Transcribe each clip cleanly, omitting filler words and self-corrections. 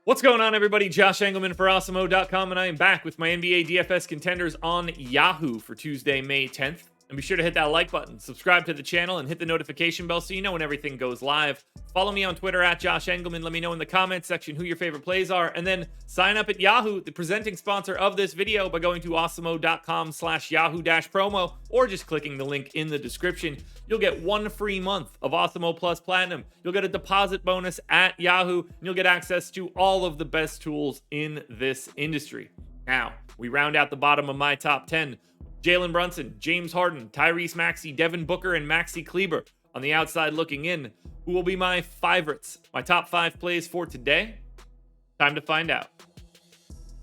What's going on, everybody? Josh Engleman for Awesemo.com, and I am back with my NBA DFS contenders on Yahoo for Tuesday, May 10th. And be sure to hit that like button, subscribe to the channel, and hit the notification bell so you know when everything goes live. Follow me on Twitter at Josh Engleman. Let me know in the comments section who your favorite plays are. And then sign up at Yahoo, the presenting sponsor of this video, by going to Awesemo.com/Yahoo-promo or just clicking the link in the description. You'll get 1 free month of Awesemo Plus Platinum. You'll get a deposit bonus at Yahoo, and you'll get access to all of the best tools in this industry. Now, we round out the bottom of my top 10. Jalen Brunson, James Harden, Tyrese Maxey, Devin Booker, and Maxi Kleber on the outside looking in. Who will be my favorites? My top 5 plays for today? Time to find out.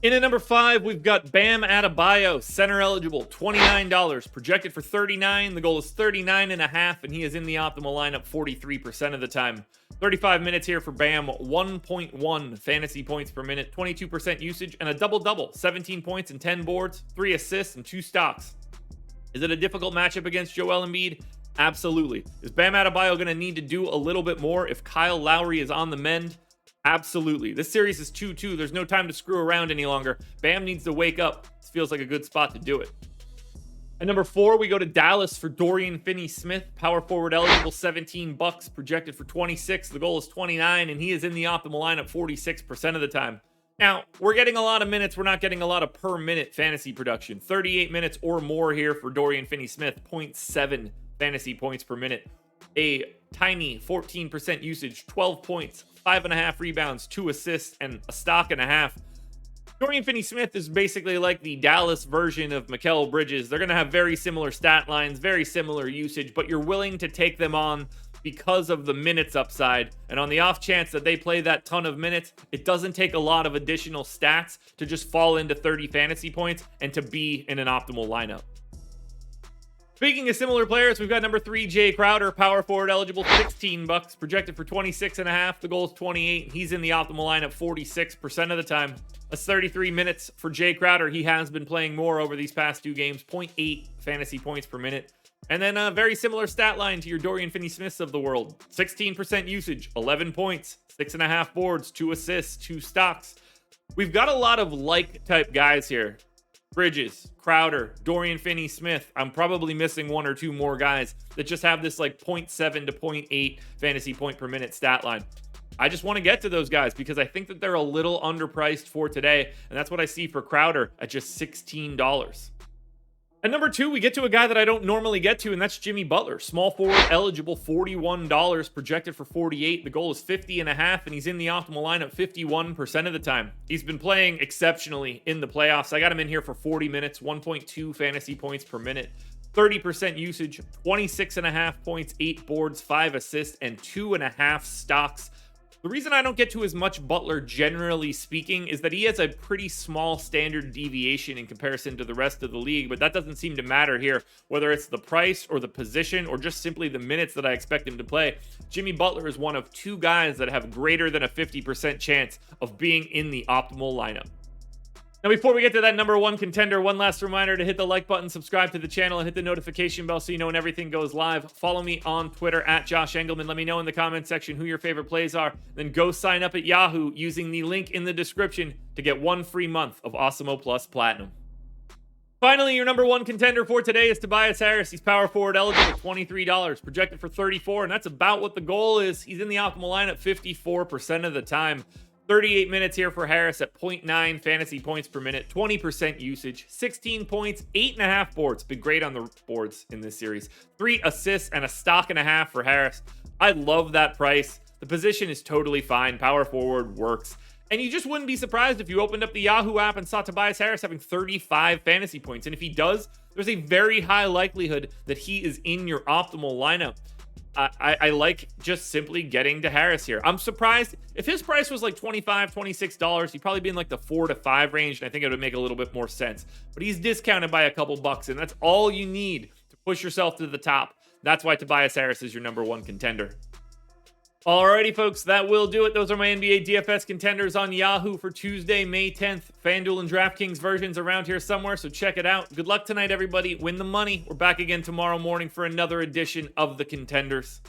In at number 5, we've got Bam Adebayo, center eligible, $29, projected for 39. The goal is 39.5, and he is in the optimal lineup 43% of the time. 35 minutes here for Bam, 1.1 fantasy points per minute, 22% usage, and a double-double, 17 points and 10 boards, 3 assists, and 2 stocks. Is it a difficult matchup against Joel Embiid? Absolutely. Is Bam Adebayo going to need to do a little bit more if Kyle Lowry is on the mend? Absolutely. This series is 2-2. There's no time to screw around any longer. Bam needs to wake up. This feels like a good spot to do it. At number 4, we go to Dallas for Dorian Finney-Smith, power forward eligible, $17, projected for 26. The goal is 29, and he is in the optimal lineup 46% of the time. Now, we're getting a lot of minutes. We're not getting a lot of per minute fantasy production. 38 minutes or more here for Dorian Finney-Smith, 0.7 fantasy points per minute. A tiny 14% usage, 12 points, 5.5 rebounds, 2 assists, and a stock and a half. Dorian Finney-Smith is basically like the Dallas version of Mikal Bridges. They're going to have very similar stat lines, very similar usage, but you're willing to take them on because of the minutes upside. And on the off chance that they play that ton of minutes, it doesn't take a lot of additional stats to just fall into 30 fantasy points and to be in an optimal lineup. Speaking of similar players, we've got number 3, Jay Crowder, power forward eligible, $16, projected for 26.5. The goal is 28. He's in the optimal lineup 46% of the time. That's 33 minutes for Jay Crowder. He has been playing more over these past 2 games, 0.8 fantasy points per minute. And then a very similar stat line to your Dorian Finney-Smiths of the world. 16% usage, 11 points, 6.5 boards, 2 assists, 2 stocks. We've got a lot of like type guys here. Bridges, Crowder, Dorian Finney-Smith. I'm probably missing 1 or 2 more guys that just have this like 0.7 to 0.8 fantasy point per minute stat line. I just want to get to those guys because I think that they're a little underpriced for today, and that's what I see for Crowder at just $16. At number 2, we get to a guy that I don't normally get to, and that's Jimmy Butler. Small forward eligible, $41, projected for 48. The goal is 50.5, and he's in the optimal lineup 51% of the time. He's been playing exceptionally in the playoffs. I got him in here for 40 minutes, 1.2 fantasy points per minute, 30% usage, 26.5 points, 8 boards, 5 assists, and 2.5 stocks. The reason I don't get to as much Butler, generally speaking, is that he has a pretty small standard deviation in comparison to the rest of the league, but that doesn't seem to matter here, whether it's the price or the position or just simply the minutes that I expect him to play. Jimmy Butler is one of 2 guys that have greater than a 50% chance of being in the optimal lineup. Now, before we get to that number 1 contender, one last reminder to hit the like button, subscribe to the channel, and hit the notification bell so you know when everything goes live. Follow me on Twitter at Josh Engleman. Let me know in the comment section who your favorite plays are. Then go sign up at Yahoo using the link in the description to get 1 free month of Awesemo Plus Platinum. Finally, your number 1 contender for today is Tobias Harris. He's power forward eligible, $23, projected for 34, and that's about what the goal is. He's in the optimal lineup 54% of the time. 38 minutes here for Harris at 0.9 fantasy points per minute, 20% usage, 16 points, 8.5 boards. Been great on the boards in this series. 3 assists and a stock and a half for Harris. I love that price. The position is totally fine. Power forward works. And you just wouldn't be surprised if you opened up the Yahoo app and saw Tobias Harris having 35 fantasy points. And if he does, there's a very high likelihood that he is in your optimal lineup. I like just simply getting to Harris here. I'm surprised if his price was like $25, $26, he'd probably be in like the 4 to 5 range, and I think it would make a little bit more sense. But he's discounted by a couple bucks, and that's all you need to push yourself to the top. That's why Tobias Harris is your number 1 contender. Alrighty, folks, that will do it. Those are my NBA DFS contenders on Yahoo for Tuesday, May 10th. FanDuel and DraftKings versions around here somewhere, so check it out. Good luck tonight, everybody. Win the money. We're back again tomorrow morning for another edition of the Contenders.